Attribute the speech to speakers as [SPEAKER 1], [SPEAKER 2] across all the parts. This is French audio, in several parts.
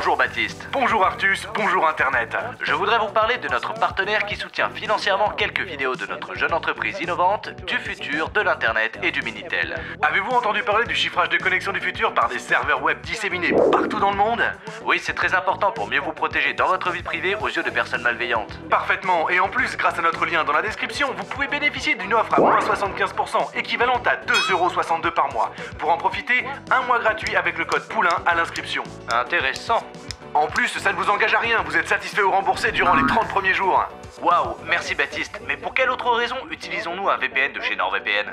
[SPEAKER 1] Bonjour Baptiste.
[SPEAKER 2] Bonjour Artus, bonjour Internet.
[SPEAKER 1] Je voudrais vous parler de notre partenaire qui soutient financièrement quelques vidéos de notre jeune entreprise innovante, du futur, de l'Internet et du Minitel.
[SPEAKER 2] Avez-vous entendu parler du chiffrage de connexion du futur par des serveurs web disséminés partout dans le monde?
[SPEAKER 1] Oui, c'est très important pour mieux vous protéger dans votre vie privée aux yeux de personnes malveillantes.
[SPEAKER 2] Parfaitement, et en plus, grâce à notre lien dans la description, vous pouvez bénéficier d'une offre à moins 75%, équivalente à 2,62 € par mois. Pour en profiter, un mois gratuit avec le code Poulain à l'inscription.
[SPEAKER 1] Intéressant.
[SPEAKER 2] En plus, ça ne vous engage à rien, vous êtes satisfait ou remboursé durant les 30 premiers jours.
[SPEAKER 1] Waouh, merci Baptiste. Mais pour quelle autre raison utilisons-nous un VPN de chez NordVPN?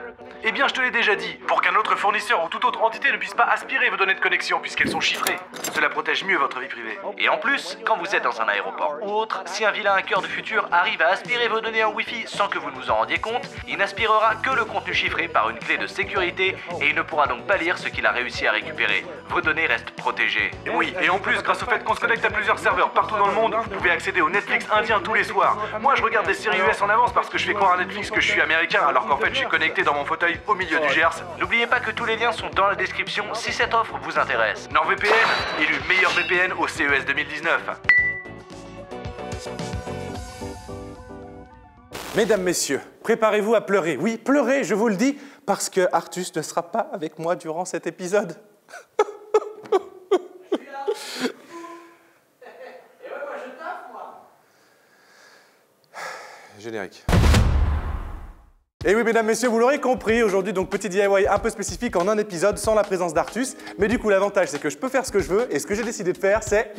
[SPEAKER 2] Eh bien, je te l'ai déjà dit, pour qu'un autre fournisseur ou toute autre entité ne puisse pas aspirer vos données de connexion puisqu'elles sont chiffrées. Cela protège mieux votre vie privée.
[SPEAKER 1] Et en plus, quand vous êtes dans un aéroport ou autre, si un vilain hacker du futur arrive à aspirer vos données en Wi-Fi sans que vous nous en rendiez compte, il n'aspirera que le contenu chiffré par une clé de sécurité et il ne pourra donc pas lire ce qu'il a réussi à récupérer. Vos données restent protégées.
[SPEAKER 2] Oui, et en plus, grâce au fait qu'on se connecte à plusieurs serveurs partout dans le monde, vous pouvez accéder au Netflix indien tous les soirs. Moi, je regarde des séries US en avance parce que je fais croire à Netflix que je suis américain alors qu'en fait, je suis connecté dans mon fauteuil au milieu du Gers.
[SPEAKER 1] N'oubliez pas que tous les liens sont dans la description si cette offre vous intéresse.
[SPEAKER 2] NordVPN, élu meilleur VPN au CES 2019.
[SPEAKER 3] Mesdames, messieurs, préparez-vous à pleurer. Oui, pleurez, je vous le dis, parce que Artus ne sera pas avec moi durant cet épisode.
[SPEAKER 4] Je suis là. Et ouais, moi je taffe, moi.
[SPEAKER 3] Générique. Et oui, mesdames, messieurs, vous l'aurez compris, aujourd'hui, donc petit DIY un peu spécifique en un épisode sans la présence d'Artus. Mais du coup, l'avantage, c'est que je peux faire ce que je veux. Et ce que j'ai décidé de faire, c'est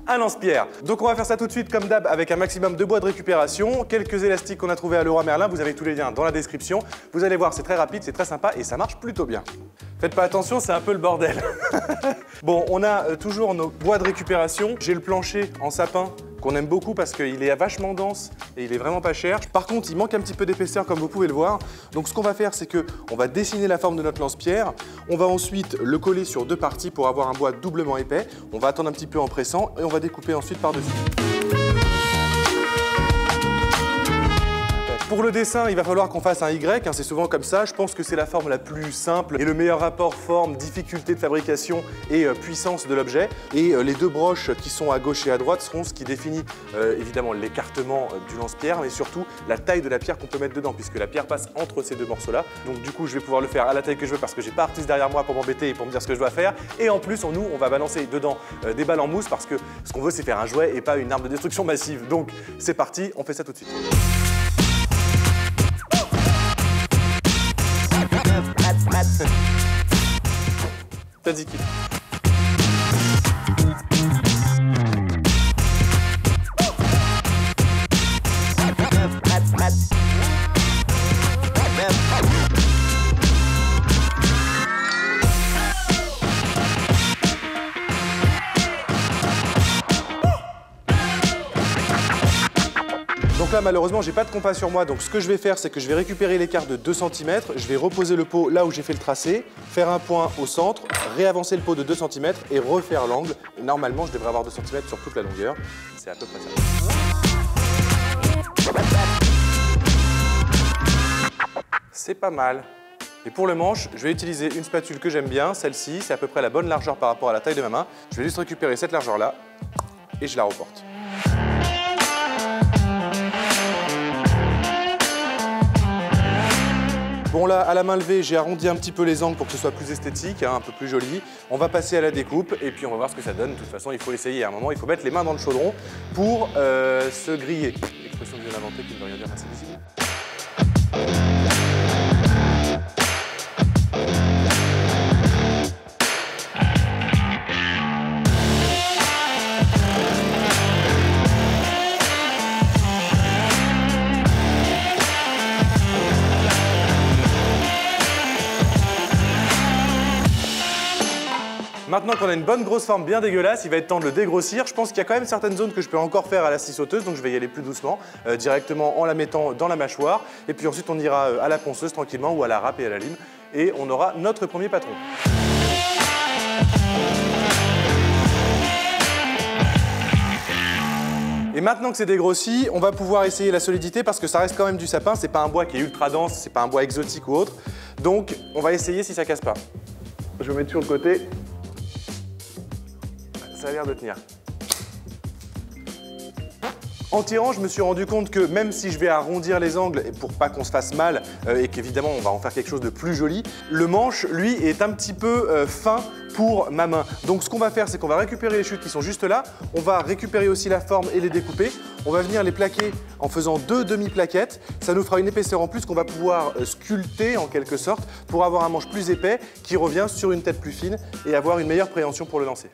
[SPEAKER 3] un lance-pierre. Donc on va faire ça tout de suite comme d'hab avec un maximum de bois de récupération, quelques élastiques qu'on a trouvés à Leroy Merlin, vous avez tous les liens dans la description. Vous allez voir, c'est très rapide, c'est très sympa et ça marche plutôt bien. Faites pas attention, c'est un peu le bordel. Bon, on a toujours nos bois de récupération. J'ai le plancher en sapin qu'on aime beaucoup parce qu'il est vachement dense et il est vraiment pas cher. Par contre, il manque un petit peu d'épaisseur comme vous pouvez le voir. Donc ce qu'on va faire, c'est qu'on va dessiner la forme de notre lance-pierre. On va ensuite le coller sur deux parties pour avoir un bois doublement épais. On va attendre un petit peu en pressant et on va découper ensuite par-dessus. Pour le dessin, il va falloir qu'on fasse un Y, c'est souvent comme ça. Je pense que c'est la forme la plus simple et le meilleur rapport forme, difficulté de fabrication et puissance de l'objet. Et les deux broches qui sont à gauche et à droite seront ce qui définit évidemment l'écartement du lance-pierre, mais surtout la taille de la pierre qu'on peut mettre dedans, puisque la pierre passe entre ces deux morceaux-là. Donc du coup, je vais pouvoir le faire à la taille que je veux parce que j'ai pas Artus derrière moi pour m'embêter et pour me dire ce que je dois faire. Et en plus, on va balancer dedans des balles en mousse parce que ce qu'on veut, c'est faire un jouet et pas une arme de destruction massive. Donc c'est parti, on fait ça tout de suite. Tzatziki. Donc là, malheureusement, j'ai pas de compas sur moi, donc ce que je vais faire, c'est que je vais récupérer l'écart de 2 cm, je vais reposer le pot là où j'ai fait le tracé, faire un point au centre, réavancer le pot de 2 cm et refaire l'angle. Normalement, je devrais avoir 2 cm sur toute la longueur. C'est à peu près ça. C'est pas mal. Et pour le manche, je vais utiliser une spatule que j'aime bien, celle-ci, c'est à peu près la bonne largeur par rapport à la taille de ma main. Je vais juste récupérer cette largeur-là et je la reporte. Bon là, à la main levée, j'ai arrondi un petit peu les angles pour que ce soit plus esthétique, un peu plus joli. On va passer à la découpe et puis on va voir ce que ça donne. De toute façon, il faut essayer à un moment, il faut mettre les mains dans le chaudron pour se griller. L'expression que je viens d'inventer qui ne veut rien dire, merci visible. Maintenant qu'on a une bonne grosse forme bien dégueulasse, il va être temps de le dégrossir. Je pense qu'il y a quand même certaines zones que je peux encore faire à la scie sauteuse, donc je vais y aller plus doucement, directement en la mettant dans la mâchoire. Et puis ensuite, on ira à la ponceuse tranquillement ou à la râpe et à la lime. Et on aura notre premier patron. Et maintenant que c'est dégrossi, on va pouvoir essayer la solidité parce que ça reste quand même du sapin. C'est pas un bois qui est ultra dense, c'est pas un bois exotique ou autre. Donc, on va essayer si ça casse pas. Je vais mettre sur le côté. ça a l'air de tenir. En tirant, je me suis rendu compte que même si je vais arrondir les angles pour pas qu'on se fasse mal et qu'évidemment on va en faire quelque chose de plus joli, le manche, lui, est un petit peu fin pour ma main. Donc ce qu'on va faire, c'est qu'on va récupérer les chutes qui sont juste là, on va récupérer aussi la forme et les découper, on va venir les plaquer en faisant 2 demi-plaquettes, ça nous fera une épaisseur en plus qu'on va pouvoir sculpter en quelque sorte pour avoir un manche plus épais qui revient sur une tête plus fine et avoir une meilleure préhension pour le lancer.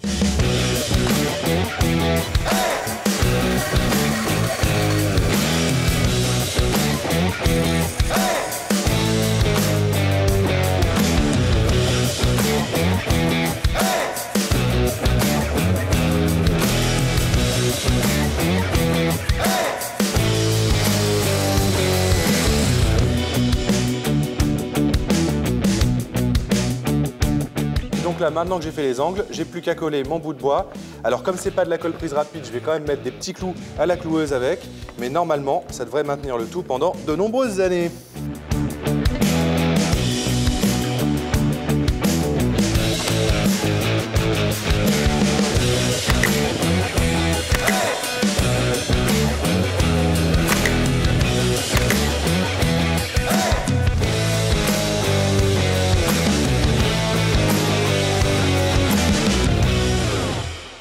[SPEAKER 3] Donc là, maintenant que j'ai fait les angles, j'ai plus qu'à coller mon bout de bois. Alors comme c'est pas de la colle prise rapide, je vais quand même mettre des petits clous à la cloueuse avec. Mais normalement, ça devrait maintenir le tout pendant de nombreuses années.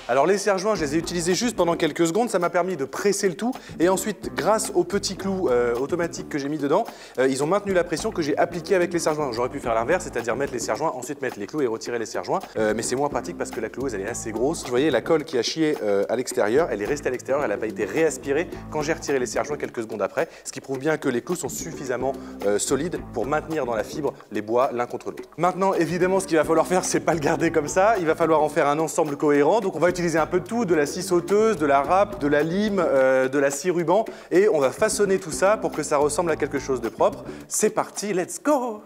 [SPEAKER 3] Alors les serre-joints, je les ai utilisés juste pendant quelques secondes, ça m'a permis de presser le tout et ensuite, grâce aux petits clous automatiques que j'ai mis dedans, ils ont maintenu la pression que j'ai appliquée avec les serre-joints. J'aurais pu faire l'inverse, c'est-à-dire mettre les serre-joints, ensuite mettre les clous et retirer les serre-joints, mais c'est moins pratique parce que la cloueuse elle est assez grosse. Vous voyez la colle qui a chié à l'extérieur, elle est restée à l'extérieur, elle n'a pas été réaspirée quand j'ai retiré les serre-joints quelques secondes après, ce qui prouve bien que les clous sont suffisamment solides pour maintenir dans la fibre les bois l'un contre l'autre. Maintenant, évidemment, ce qu'il va falloir faire, c'est pas le garder comme ça, il va falloir en faire un ensemble cohérent, donc on va utiliser un peu de tout, de la scie sauteuse, de la râpe, de la lime, de la scie ruban et on va façonner tout ça pour que ça ressemble à quelque chose de propre. C'est parti, let's go!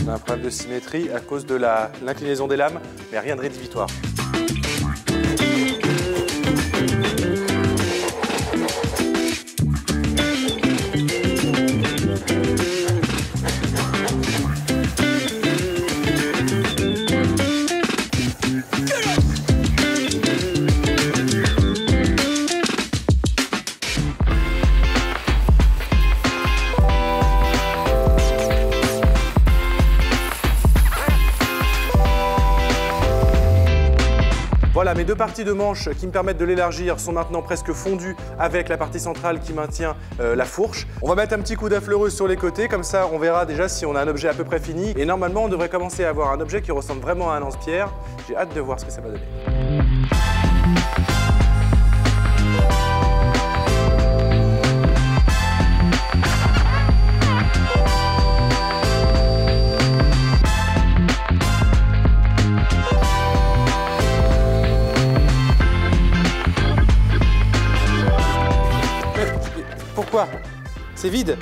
[SPEAKER 3] Un problème de symétrie à cause de l'inclinaison des lames, mais rien de rédhibitoire. Voilà, mes 2 parties de manche qui me permettent de l'élargir sont maintenant presque fondues avec la partie centrale qui maintient la fourche. On va mettre un petit coup d'affleureuse sur les côtés, comme ça on verra déjà si on a un objet à peu près fini. Et normalement on devrait commencer à avoir un objet qui ressemble vraiment à un lance-pierre. J'ai hâte de voir ce que ça va donner. Pourquoi? C'est vide.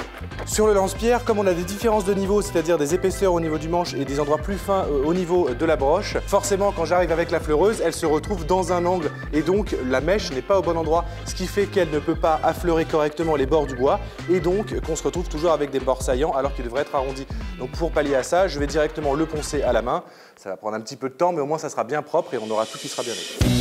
[SPEAKER 3] Sur le lance-pierre, comme on a des différences de niveau, c'est-à-dire des épaisseurs au niveau du manche et des endroits plus fins au niveau de la broche, forcément quand j'arrive avec la fleureuse, elle se retrouve dans un angle et donc la mèche n'est pas au bon endroit, ce qui fait qu'elle ne peut pas affleurer correctement les bords du bois et donc qu'on se retrouve toujours avec des bords saillants alors qu'ils devraient être arrondis. Donc pour pallier à ça, je vais directement le poncer à la main. Ça va prendre un petit peu de temps, mais au moins ça sera bien propre et on aura tout qui sera bien réglé.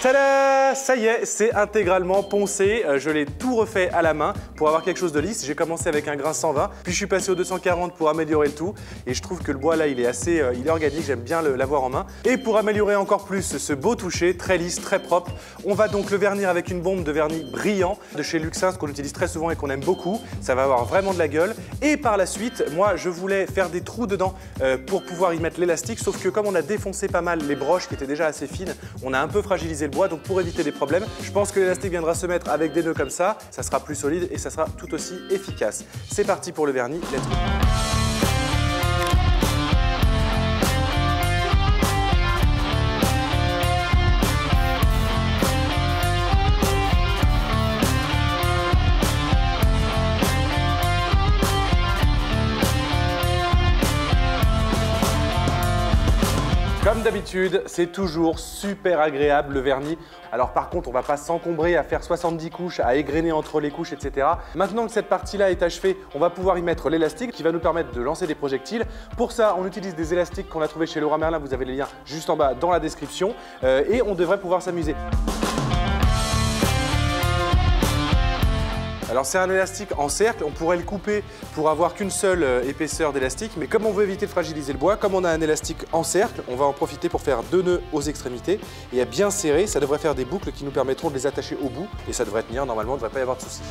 [SPEAKER 3] Tada! Ça y est, c'est intégralement poncé. Je l'ai tout refait à la main pour avoir quelque chose de lisse. J'ai commencé avec un grain 120, puis je suis passé au 240 pour améliorer le tout. Et je trouve que le bois là, il est organique, j'aime bien l'avoir en main. Et pour améliorer encore plus ce beau toucher, très lisse, très propre, on va donc le vernir avec une bombe de vernis brillant de chez Luxins qu'on utilise très souvent et qu'on aime beaucoup. Ça va avoir vraiment de la gueule. Et par la suite, moi, je voulais faire des trous dedans pour pouvoir y mettre l'élastique. Sauf que comme on a défoncé pas mal les broches qui étaient déjà assez fines, on a un peu fragilisé le bois. Donc pour éviter des problèmes, je pense que l'élastique viendra se mettre avec des nœuds comme ça sera plus solide et ça sera tout aussi efficace. C'est parti pour le vernis, let's go. d'habitude, c'est toujours super agréable le vernis. Alors par contre, on va pas s'encombrer à faire 70 couches, à égrener entre les couches, etc. Maintenant que cette partie-là est achevée, on va pouvoir y mettre l'élastique qui va nous permettre de lancer des projectiles. Pour ça, on utilise des élastiques qu'on a trouvés chez Leroy Merlin. Vous avez les liens juste en bas dans la description. Et on devrait pouvoir s'amuser. Alors c'est un élastique en cercle, on pourrait le couper pour avoir qu'une seule épaisseur d'élastique, mais comme on veut éviter de fragiliser le bois, comme on a un élastique en cercle, on va en profiter pour faire 2 nœuds aux extrémités et à bien serrer, ça devrait faire des boucles qui nous permettront de les attacher au bout et ça devrait tenir, normalement il ne devrait pas y avoir de soucis.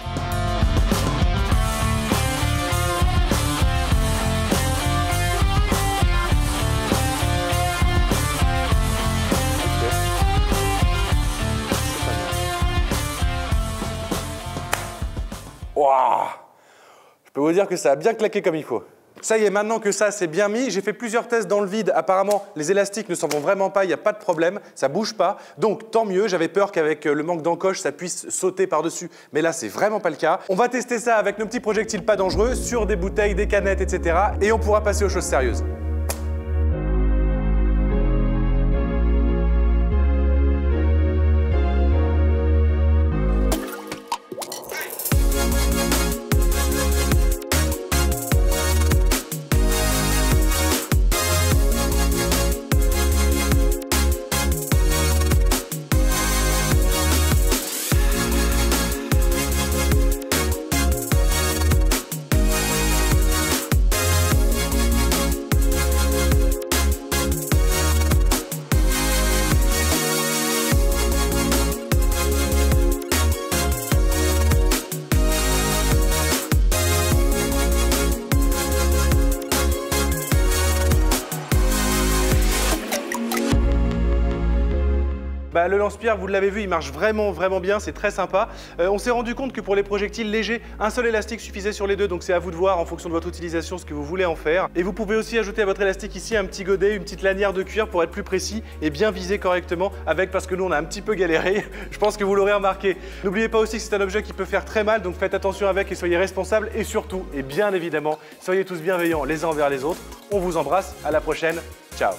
[SPEAKER 3] Wow. Je peux vous dire que ça a bien claqué comme il faut. Ça y est, maintenant que ça c'est bien mis, j'ai fait plusieurs tests dans le vide. Apparemment, les élastiques ne s'en vont vraiment pas, il n'y a pas de problème, ça bouge pas. Donc tant mieux, j'avais peur qu'avec le manque d'encoche, ça puisse sauter par-dessus. Mais là, c'est vraiment pas le cas. On va tester ça avec nos petits projectiles pas dangereux sur des bouteilles, des canettes, etc. Et on pourra passer aux choses sérieuses. Le lance-pierre, vous l'avez vu, il marche vraiment bien, c'est très sympa. On s'est rendu compte que pour les projectiles légers, un seul élastique suffisait sur les deux, donc c'est à vous de voir en fonction de votre utilisation ce que vous voulez en faire. Et vous pouvez aussi ajouter à votre élastique ici un petit godet, une petite lanière de cuir pour être plus précis et bien viser correctement avec, parce que nous on a un petit peu galéré, je pense que vous l'aurez remarqué. N'oubliez pas aussi que c'est un objet qui peut faire très mal, donc faites attention avec et soyez responsables et surtout, et bien évidemment, soyez tous bienveillants les uns envers les autres. On vous embrasse, à la prochaine, ciao.